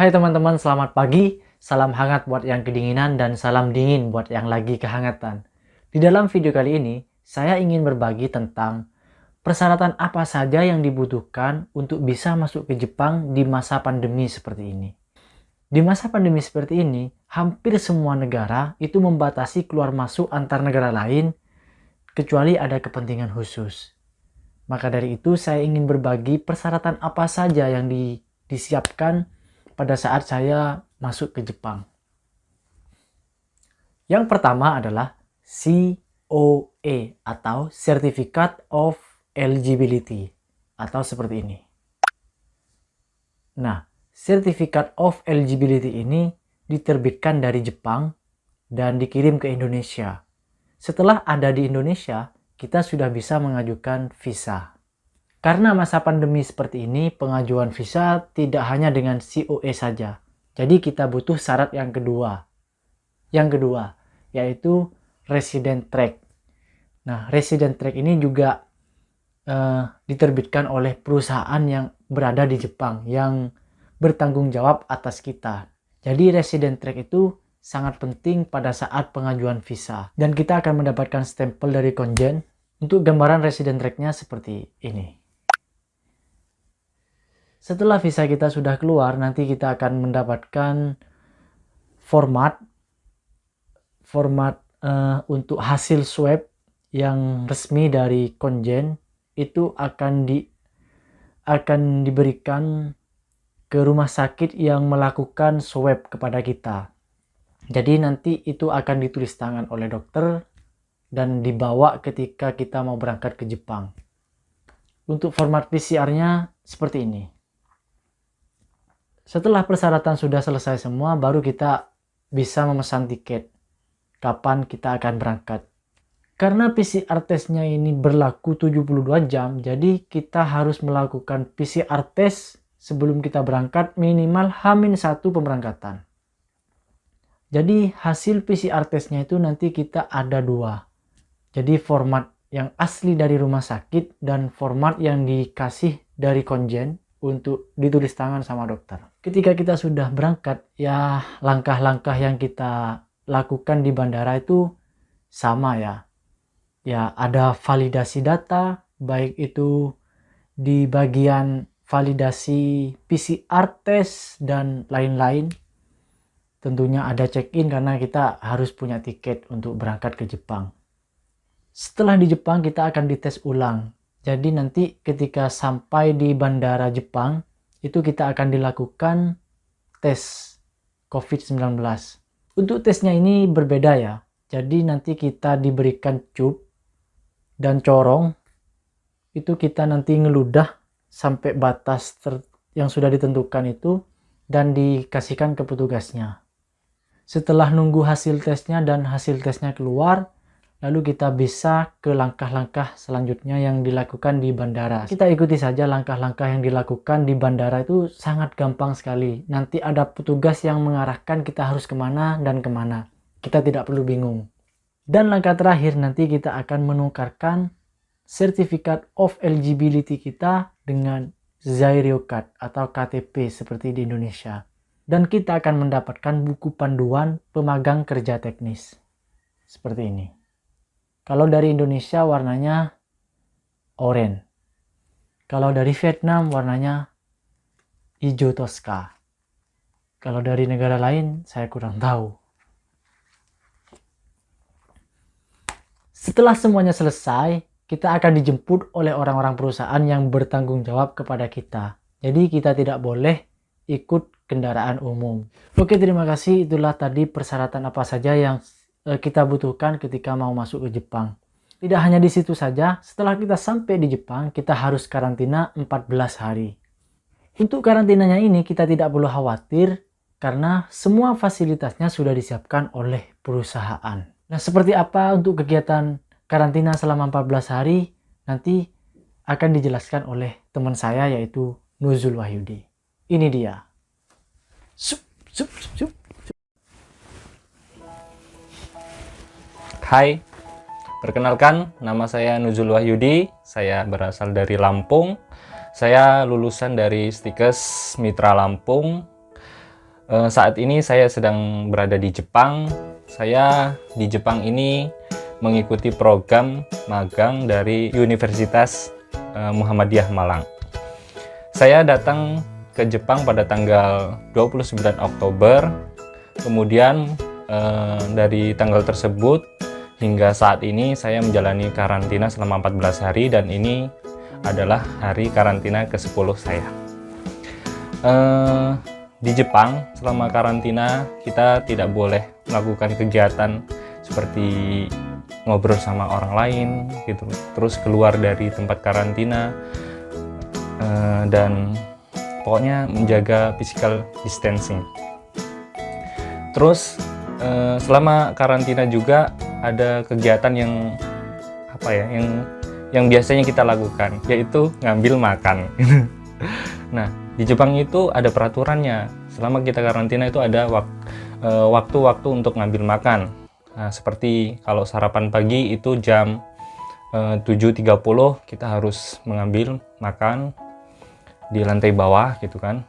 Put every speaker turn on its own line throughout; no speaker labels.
Hai teman-teman, selamat pagi. Salam hangat buat yang kedinginan dan salam dingin buat yang lagi kehangatan. Di dalam video kali ini, saya ingin berbagi tentang persyaratan apa saja yang dibutuhkan untuk bisa masuk ke Jepang di masa pandemi seperti ini. Di masa pandemi seperti ini, hampir semua negara itu membatasi keluar masuk antar negara lain kecuali ada kepentingan khusus. Maka dari itu saya ingin berbagi persyaratan apa saja yang disiapkan pada saat saya masuk ke Jepang. Yang pertama adalah COE atau Certificate of Eligibility atau seperti ini. Nah, Certificate of Eligibility ini diterbitkan dari Jepang dan dikirim ke Indonesia. Setelah ada di Indonesia, kita sudah bisa mengajukan visa. Karena masa pandemi seperti ini, pengajuan visa tidak hanya dengan COE saja. Jadi kita butuh syarat yang kedua. Yang kedua, yaitu Resident Track. Nah, Resident Track ini juga diterbitkan oleh perusahaan yang berada di Jepang, yang bertanggung jawab atas kita. Jadi Resident Track itu sangat penting pada saat pengajuan visa. Dan kita akan mendapatkan stempel dari Konjen. Untuk gambaran Resident Track-nya seperti ini. Setelah visa kita sudah keluar, nanti kita akan mendapatkan format untuk hasil swab yang resmi dari Konjen. Itu akan diberikan ke rumah sakit yang melakukan swab kepada kita. Jadi nanti itu akan ditulis tangan oleh dokter dan dibawa ketika kita mau berangkat ke Jepang. Untuk format PCR-nya seperti ini. Setelah persyaratan sudah selesai semua, baru kita bisa memesan tiket kapan kita akan berangkat. Karena PCR testnya ini berlaku 72 jam, jadi kita harus melakukan PCR test sebelum kita berangkat minimal H-1 pemberangkatan. Jadi hasil PCR testnya itu nanti kita ada dua. Jadi format yang asli dari rumah sakit dan format yang dikasih dari Konjen untuk ditulis tangan sama dokter. Ketika kita sudah berangkat, ya langkah-langkah yang kita lakukan di bandara itu sama ya. Ya ada validasi data, baik itu di bagian validasi PCR test dan lain-lain. Tentunya ada check-in karena kita harus punya tiket untuk berangkat ke Jepang. Setelah di Jepang kita akan dites ulang. Jadi nanti ketika sampai di bandara Jepang, itu kita akan dilakukan tes COVID-19. Untuk tesnya ini berbeda ya. Jadi nanti kita diberikan cup dan corong. Itu kita nanti ngeludah sampai batas yang sudah ditentukan itu dan dikasihkan ke petugasnya. Setelah nunggu hasil tesnya dan hasil tesnya keluar, lalu kita bisa ke langkah-langkah selanjutnya yang dilakukan di bandara. Kita ikuti saja langkah-langkah yang dilakukan di bandara, itu sangat gampang sekali. Nanti ada petugas yang mengarahkan kita harus kemana dan kemana. Kita tidak perlu bingung. Dan langkah terakhir nanti kita akan menukarkan Certificate of Eligibility kita dengan Zairyo Card atau KTP seperti di Indonesia. Dan kita akan mendapatkan buku panduan pemagang kerja teknis. Seperti ini. Kalau dari Indonesia warnanya oranye. Kalau dari Vietnam warnanya hijau toska. Kalau dari negara lain saya kurang tahu. Setelah semuanya selesai, kita akan dijemput oleh orang-orang perusahaan yang bertanggung jawab kepada kita. Jadi kita tidak boleh ikut kendaraan umum. Oke, terima kasih. Itulah tadi persyaratan apa saja yang kita butuhkan ketika mau masuk ke Jepang. Tidak hanya di situ saja, setelah kita sampai di Jepang, kita harus karantina 14 hari. Untuk karantinanya ini kita tidak perlu khawatir karena semua fasilitasnya sudah disiapkan oleh perusahaan. Nah, seperti apa untuk kegiatan karantina selama 14 hari nanti akan dijelaskan oleh teman saya yaitu Nuzul Wahyudi. Ini dia.
Hai, perkenalkan nama saya Nuzul Wahyudi, saya berasal dari Lampung. Saya lulusan dari Stikes Mitra Lampung. Saat ini saya sedang berada di Jepang. Saya di Jepang ini mengikuti program magang dari Universitas Muhammadiyah Malang. Saya datang ke Jepang pada tanggal 29 Oktober. Kemudian dari tanggal tersebut hingga saat ini saya menjalani karantina selama 14 hari dan ini adalah hari karantina ke-10 saya. Di Jepang selama karantina kita tidak boleh melakukan kegiatan seperti ngobrol sama orang lain gitu, terus keluar dari tempat karantina dan pokoknya menjaga physical distancing. Terus selama karantina juga ada kegiatan yang yang biasanya kita lakukan, yaitu ngambil makan. Nah, di Jepang itu ada peraturannya. Selama kita karantina itu ada waktu-waktu untuk ngambil makan. Nah, seperti kalau sarapan pagi itu jam 7.30 kita harus mengambil makan di lantai bawah gitu kan.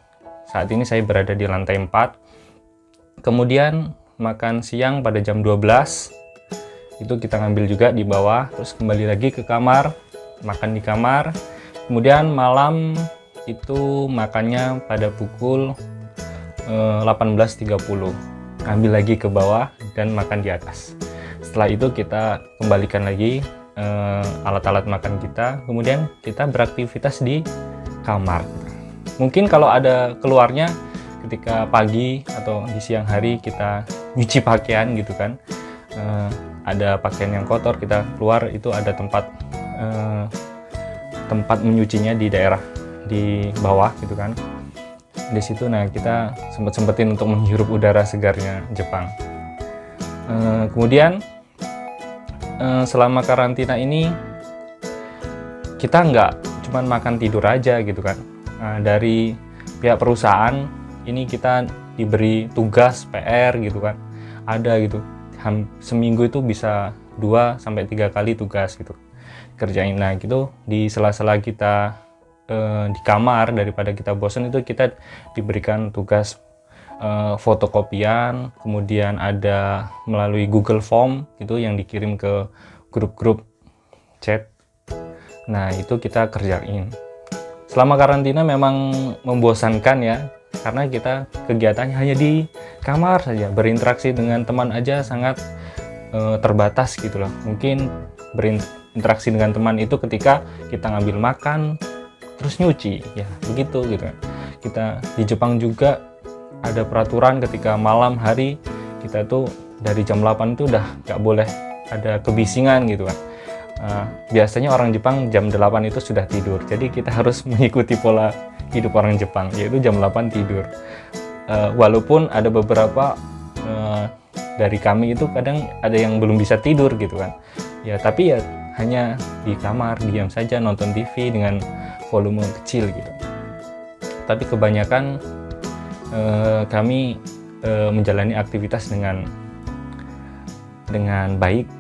Saat ini saya berada di lantai 4. Kemudian makan siang pada jam 12 itu kita ngambil juga di bawah, terus kembali lagi ke kamar, makan di kamar. Kemudian malam itu makannya pada pukul 18.30, ambil lagi ke bawah dan makan di atas. Setelah itu kita kembalikan lagi alat-alat makan kita, kemudian kita beraktivitas di kamar. Mungkin kalau ada keluarnya ketika pagi atau di siang hari kita nyuci pakaian gitu kan, ada pakaian yang kotor kita keluar, itu ada tempat menyucinya di daerah di bawah gitu kan. Di situ nah kita sempetin untuk menghirup udara segarnya Jepang. Kemudian selama karantina ini kita nggak cuman makan tidur aja gitu kan. Dari pihak perusahaan ini kita diberi tugas PR gitu kan, ada gitu, seminggu itu bisa 2-3 kali tugas gitu kerjain. Nah gitu di sela-sela kita di kamar, daripada kita bosan itu kita diberikan tugas fotokopian, kemudian ada melalui Google Form gitu yang dikirim ke grup-grup chat. Nah itu kita kerjain. Selama karantina memang membosankan ya, karena kita kegiatannya hanya di kamar saja, berinteraksi dengan teman aja sangat terbatas gitu loh. Mungkin berinteraksi dengan teman itu ketika kita ngambil makan terus nyuci, ya begitu gitu kan. Kita di Jepang juga ada peraturan ketika malam hari kita tuh dari jam 8 itu udah nggak boleh ada kebisingan gitu kan. Biasanya orang Jepang jam 8 itu sudah tidur, jadi kita harus mengikuti pola hidup orang Jepang, yaitu jam 8 tidur. Walaupun ada beberapa dari kami itu kadang ada yang belum bisa tidur gitu kan, ya tapi ya hanya di kamar diam saja nonton TV dengan volume kecil gitu. Tapi kebanyakan kami menjalani aktivitas dengan baik